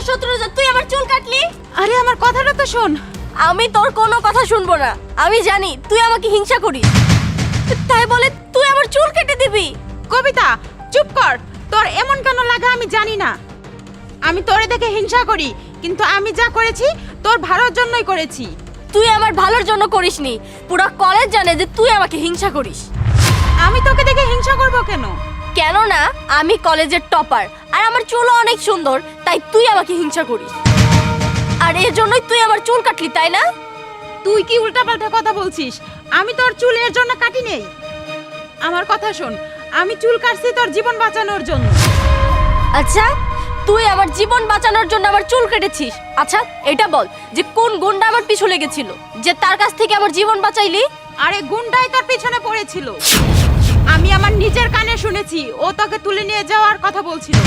শত্রুতা, তুই আমার চুল কাটলি। আরে আমার কথাটা তো শোন। আমি তোর কোনো কথা শুনবো না। আমি জানি তুই আমাকে হিংসা করিস, তাই বলে তুই আমার চুল কেটে দিবি? কবিতা চুপ কর। তোর এমন কেন লাগে আমি জানি না। আমি তোরে দেখে হিংসা করি, কিন্তু আমি যা করেছি তোর ভালোর জন্যই করেছি। তুই আমার ভালোর জন্য করিসনি, পুরো কলেজ জানে যে তুই আমাকে হিংসা করিস। আমি তোকে দেখে হিংসা করব কেন? কেন না, আমি কলেজের টপার আর আমার চুলও অনেক সুন্দর, তাই তুই আমাকে হিংসা করিস। আর এর জন্যই তুই আমার চুল কাটলি, তাই না? তুই কি উল্টাপাল্টা কথা বলছিস? আমি তোর চুল এর জন্য কাটি নেই। আমার কথা শোন, আমি চুল কাটছি তোর জীবন বাঁচানোর জন্য। আচ্ছা, তুই আমার জীবন বাঁচানোর জন্য আমার চুল কেটেছিস। আচ্ছা এটা বল যে কোন গুন্ডা আমার পিছু লেগেছিল যে তার কাছ থেকে আমার জীবন বাঁচাইলি? আরে গুন্ডাই তোর পিছনে পড়েছিল। আমি আমার নিজের কানে শুনেছি ও তোকে তুলে নিয়ে যাওয়ার কথা বলছিল।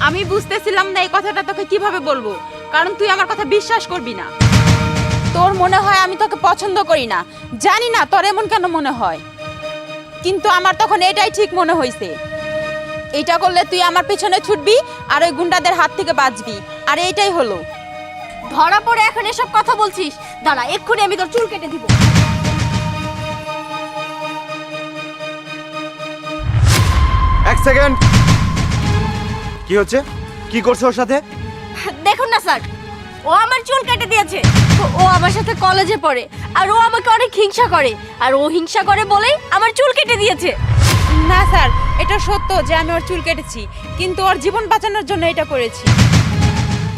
আমি বুঝতেছিলাম না এই কথাটা তোকে কিভাবে বলবো, কারণ তুই আমার কথা বিশ্বাস করবি না। তোর মনে হয় আমি তোকে পছন্দ করি না, জানি না তোর এমন কেন মনে হয়, কিন্তু আমার তখন এটাই ঠিক মনে হয়েছে। এইটা করলে তুই আমার পিছনে ছুটবি আর ওই গুন্ডাদের হাত থেকে বাঁচবি, আর এইটাই হলো। ধরা পড়ে এখন এসব কথা বলছিস? দাঁড়া, এক্ষুনি আমি তোর চুল কেটে দিব। এক সেকেন্ড, কি হচ্ছে? কি করছো ওর সাথে? দেখুন না স্যার, ও আমার চুল কেটে দিয়েছে। ও আমার সাথে কলেজে পড়ে আর ও আমাকে অনেক হিংসা করে, আর ও হিংসা করে বলেই আমার চুল কেটে দিয়েছে। না স্যার, এটা সত্য যে আমি ওর চুল কেটেছি, কিন্তু ওর জীবন বাঁচানোর জন্য এটা করেছি।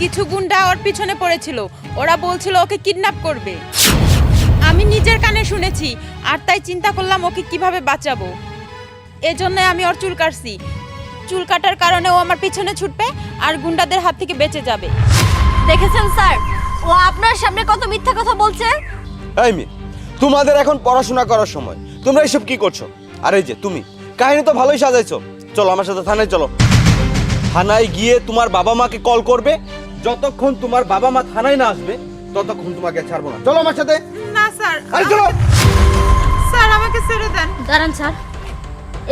কিছু গুন্ডা ওর পিছনে পড়েছিল, ওরা বলছিল ওকে কিডন্যাপ করবে। আমি নিজের কানে শুনেছি, আর তাই চিন্তা করলাম ওকে কিভাবে বাঁচাবো। এজন্য আমি ওর চুল কাটছি। চুল কাটার কারণে ও আমার পিছনে ছুটবে আর গুন্ডাদের হাত থেকে বেঁচে যাবে। দেখেছেন স্যার, ও আপনার সামনে কত মিথ্যা কথা বলছে। এই মেয়ে, তোমাদের এখন পড়াশোনা করার সময়, তোমরা এসব কি করছো? আর এই যে তুমি কাহিনী তো ভালোই সাজাইছো, চলো আমার সাথে থানায় চলো। থানায় গিয়ে তোমার বাবা মাকে কল করবে, যতক্ষণ তোমার বাবা মা থানায় না আসবে ততক্ষণ তোমাকে ছাড়বো না। চলো আমার সাথে। না স্যার, আরে চলো। স্যার আমাকে ছেড়ে দেন। দাঁড়ান স্যার,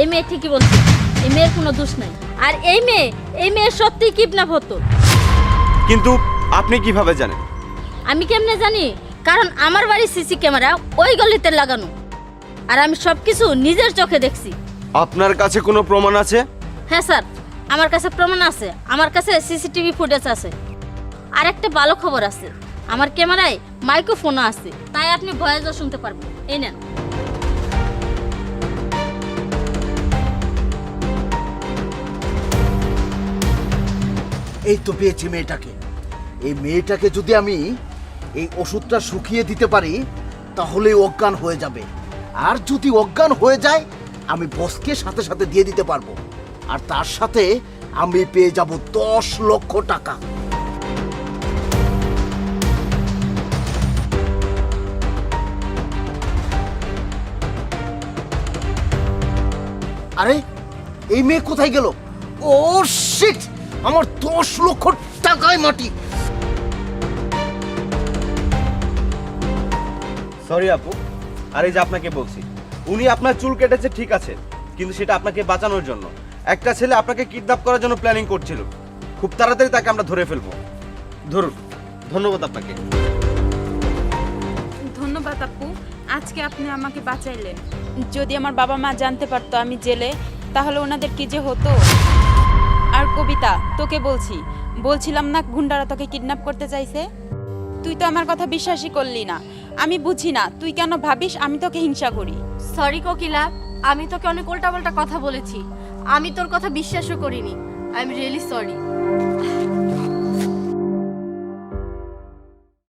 এই মেয়ে ঠিকই বলছে, এই মেয়ের কোনো দোষ নাই। আর এই মেয়ে সত্যি কিডন্যাপ হতো। কিন্তু আপনি কিভাবে জানেন? আমি কেমনে জানি? কারণ আমার বাড়ির সিসি ক্যামেরা ওই গলিতে লাগানো, আর আমি সবকিছু নিজের চোখে দেখছি। আপনার কাছে কোনো প্রমাণ আছে? হ্যাঁ স্যার, আমার কাছে প্রমাণ আছে, আমার কাছে সিসিটিভি ফুটেজ আছে। আর একটা ভালো খবর আছে, আমার ক্যামেরায় মাইক্রোফোনও আছে, তাই আপনি ভয়েসও শুনতে পারবেন। এই নেন। এই তো পেয়েছি মেয়েটাকে। এই মেয়েটাকে যদি আমি এই ওষুধটা শুকিয়ে দিতে পারি তাহলে অজ্ঞান হয়ে যাবে, আর যদি অজ্ঞান হয়ে যায় আমি বসকে সাথে সাথে দিয়ে দিতে পারবো, আর তার সাথে আমি পেয়ে যাব 10 লক্ষ টাকা। আরে এই মেয়ে কোথায় গেল? ও শিট, আমার 10 লক্ষ টাকায় মাটি। সরি আপু, আর এই যে আপনাকে বলছি, উনি আপনার চুল কেটেছে ঠিক আছে, কিন্তু সেটা আপনাকে বাঁচানোর জন্য। একটা ছেলে আপনাকে কিডন্যাপ করার জন্য প্ল্যানিং করছিল। খুব তাড়াতাড়ি তাকে আমরা ধরে ফেলবো। ধরুন। ধন্যবাদ আপনাকে। ধন্যবাদ আপু, আজকে আপনি আমাকে বাঁচাইলেন। যদি আমার বাবা মা জানতে পারতো আমি জেলে, তাহলে ওনাদের কি যে হতো। আর কবিতা, তোকে বলছিলাম না গুন্ডারা তোকে কিডন্যাপ করতে চাইছে? তুই তো আমার কথা বিশ্বাসই করলি না। আমি বুঝি না তুই কেন ভাবিস আমি তোকে হিংসা করি। সরি কোকিলা, আমি তোকে অনেক উল্টাপাল্টা কথা বলেছি। আমি তোর কথা বিশ্বাসও করিনি। I am really sorry.